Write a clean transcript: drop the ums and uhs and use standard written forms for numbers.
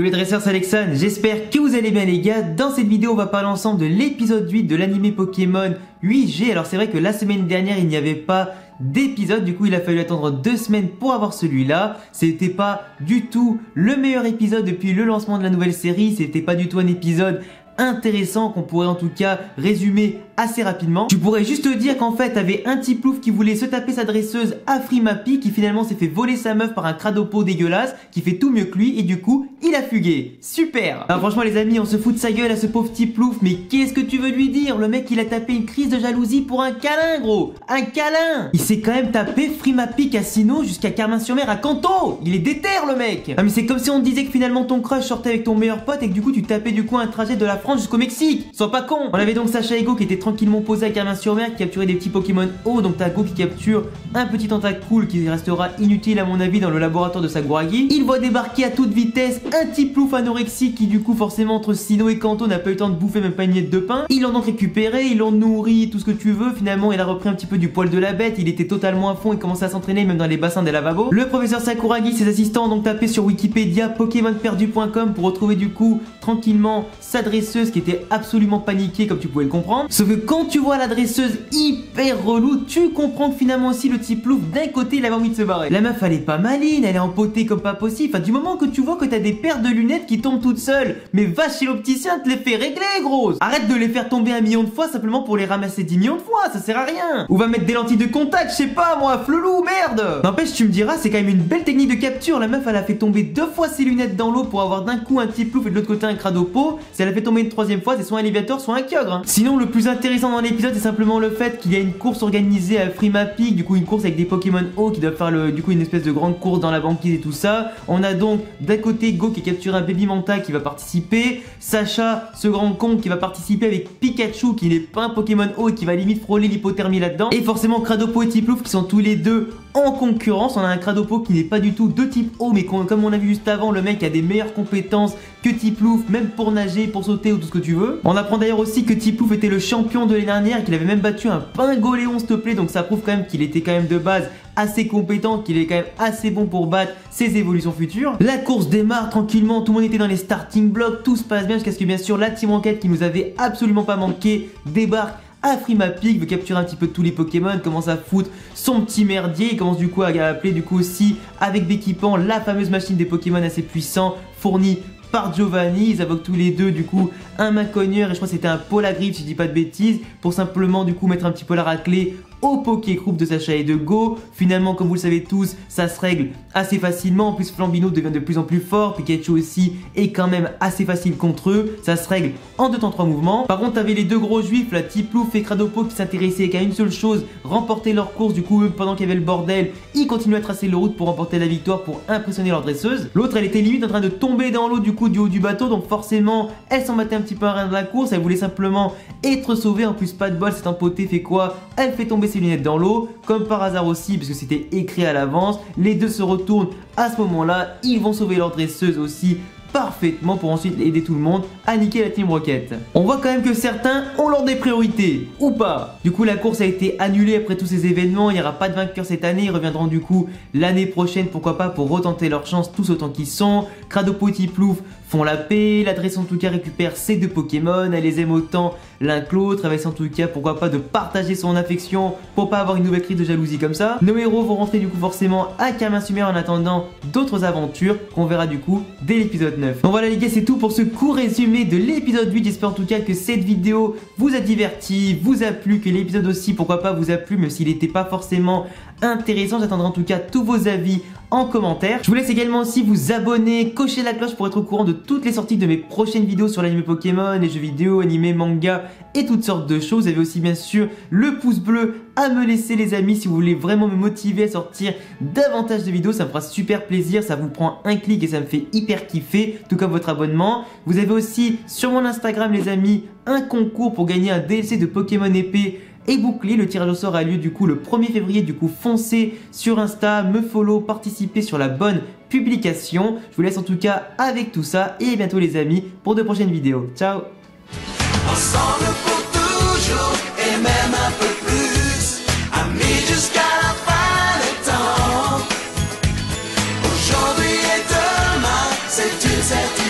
les dresseurs, c'est Alexandre, j'espère que vous allez bien les gars. Dans cette vidéo on va parler ensemble de l'épisode 8 de l'animé Pokémon 8G. Alors c'est vrai que la semaine dernière il n'y avait pas d'épisode, du coup il a fallu attendre 2 semaines pour avoir celui-là. C'était pas du tout le meilleur épisode depuis le lancement de la nouvelle série, c'était pas du tout un épisode intéressant qu'on pourrait en tout cas résumer assez rapidement. Tu pourrais juste te dire qu'en fait t'avais un petit plouf qui voulait se taper sa dresseuse à Frimapi, qui finalement s'est fait voler sa meuf par un cradopo dégueulasse qui fait tout mieux que lui et du coup il a fugué. Super. Alors franchement les amis, on se fout de sa gueule à ce pauvre petit plouf, mais qu'est-ce que tu veux lui dire? Le mec il a tapé une crise de jalousie pour un câlin gros. Un câlin. Il s'est quand même tapé Frimapi Cassino jusqu'à Carmin-sur-Mer à Kanto. Il est déter le mec. Ah mais c'est comme si on te disait que finalement ton crush sortait avec ton meilleur pote et que du coup tu tapais du coup un trajet de la France jusqu'au Mexique. Sois pas con. On avait donc Sacha et Go qui étaient tranquillement posés à Carmin-sur-Mer, qui capturaient des petits Pokémon eau. Donc t'as Go qui capture un petit tentacule qui restera inutile à mon avis dans le laboratoire de Sakuragi. Il voit débarquer à toute vitesse un petit plouf anorexique qui du coup forcément entre Sinnoh et Kanto n'a pas eu le temps de bouffer même pas une miette de pain. Ils l'ont donc récupéré, ils l'ont nourri, tout ce que tu veux. Finalement il a repris un petit peu du poil de la bête, il était totalement à fond et commençait à s'entraîner même dans les bassins des lavabos. Le professeur Sakuragi, ses assistants ont donc tapé sur Wikipédia pokémonperdu.com pour retrouver du coup tranquillement sa dresseuse qui était absolument paniquée comme tu pouvais le comprendre. Sauf que quand tu vois la dresseuse hyper relou, tu comprends que finalement aussi le petit plouf d'un côté il avait envie de se barrer. La meuf elle est pas maline, elle est empotée comme pas possible. Enfin du moment que tu vois que t'as des paires de lunettes qui tombent toutes seules, mais va chez l'opticien te les fait régler grosse. Arrête de les faire tomber 1 million de fois simplement pour les ramasser 10 millions de fois, ça sert à rien. Ou va mettre des lentilles de contact, je sais pas moi, flelou merde. N'empêche tu me diras c'est quand même une belle technique de capture. La meuf elle a fait tomber 2 fois ses lunettes dans l'eau pour avoir d'un coup un petit plouf et de l'autre côté un cradopo. Si elle a fait tomber une 3e fois c'est soit un Léviator soit un Kyogre hein. Sinon le plus intéressant dans l'épisode c'est simplement le fait qu'il y a une course organisée à Frimapi, du coup une course avec des Pokémon eau qui doivent faire du coup une espèce de grande course dans la banquise et tout ça. On a donc d'un côté Go qui a capturé un Baby Manta qui va participer, Sacha ce grand con qui va participer avec Pikachu qui n'est pas un Pokémon eau et qui va limite frôler l'hypothermie là-dedans, et forcément Cradopo et Tiplouf qui sont tous les deux en concurrence. On a un Cradopo qui n'est pas du tout de type eau mais comme on a vu juste avant, le mec a des meilleures compétences que Tiplouf, même pour nager, pour sauter ou tout ce que tu veux. On apprend d'ailleurs aussi que Tiplouf était le champion de l'année dernière et qu'il avait même battu un Pingoléon s'il te plaît, donc ça prouve quand même qu'il était quand même de base assez compétent, qu'il est quand même assez bon pour battre ses évolutions futures. La course démarre tranquillement, tout le monde était dans les starting blocks, tout se passe bien jusqu'à ce que bien sûr la Team Rocket qui nous avait absolument pas manqué débarque à Frimapi, veut capturer un petit peu tous les Pokémon, commence à foutre son petit merdier, il commence du coup à appeler du coup aussi avec d'équipement la fameuse machine des Pokémon assez puissant fournie par Giovanni. Ils invoquent tous les deux du coup un Macogneur et je crois que c'était un Polagriffe si je dis pas de bêtises, pour simplement du coup mettre un petit peu la raclée au Poké-groupe de Sacha et de Go. Finalement comme vous le savez tous ça se règle assez facilement, en plus Flambino devient de plus en plus fort, Pikachu aussi est quand même assez facile contre eux, ça se règle en 2 temps 3 mouvements. Par contre t'avais les deux gros juifs, la Tiplouf et Cradopo qui s'intéressaient qu'à une seule chose, remporter leur course. Du coup eux, pendant qu'il y avait le bordel, ils continuaient à tracer le route pour remporter la victoire, pour impressionner leur dresseuse. L'autre elle était limite en train de tomber dans l'eau du coup du haut du bateau, donc forcément elle s'en battait un petit peu à rien de la course, elle voulait simplement être sauvée. En plus pas de bol, cette empotée fait quoi? Elle fait tomber ses lunettes dans l'eau, comme par hasard aussi parce que c'était écrit à l'avance. Les deux se retournent à ce moment là, ils vont sauver leur dresseuse aussi parfaitement pour ensuite aider tout le monde à niquer la Team Rocket. On voit quand même que certains ont leur des priorités, ou pas. Du coup la course a été annulée après tous ces événements, il n'y aura pas de vainqueur cette année, ils reviendront du coup l'année prochaine, pourquoi pas, pour retenter leur chance tous autant qu'ils sont. Cradopo et Tiplouf font la paix, la dresse en tout cas récupère ses 2 Pokémon, elle les aime autant l'un que l'autre, elle va essayer en tout cas pourquoi pas de partager son affection pour pas avoir une nouvelle crise de jalousie comme ça. Nos héros vont rentrer du coup forcément à Carmin-sur-Mer en attendant d'autres aventures qu'on verra du coup dès l'épisode 9. Donc voilà les gars, c'est tout pour ce court résumé de l'épisode 8, j'espère en tout cas que cette vidéo vous a diverti, vous a plu, que l'épisode aussi pourquoi pas vous a plu même s'il n'était pas forcément intéressant. J'attendrai en tout cas tous vos avis en commentaire. Je vous laisse également aussi vous abonner, cocher la cloche pour être au courant de toutes les sorties de mes prochaines vidéos sur l'anime Pokémon, les jeux vidéo, animés, manga et toutes sortes de choses. Vous avez aussi bien sûr le pouce bleu à me laisser les amis si vous voulez vraiment me motiver à sortir davantage de vidéos, ça me fera super plaisir, ça vous prend un clic et ça me fait hyper kiffer, tout comme votre abonnement. Vous avez aussi sur mon Instagram les amis un concours pour gagner un DLC de Pokémon épée et bouclier. Le tirage au sort a lieu du coup le 1er février, du coup foncez sur Insta, me follow, participez sur la bonne publication. Je vous laisse en tout cas avec tout ça et à bientôt les amis pour de prochaines vidéos. Ciao. Ensemble pour toujours et même un peu plus, amis jusqu'à la fin des temps. Aujourd'hui et demain, c'est une certitude.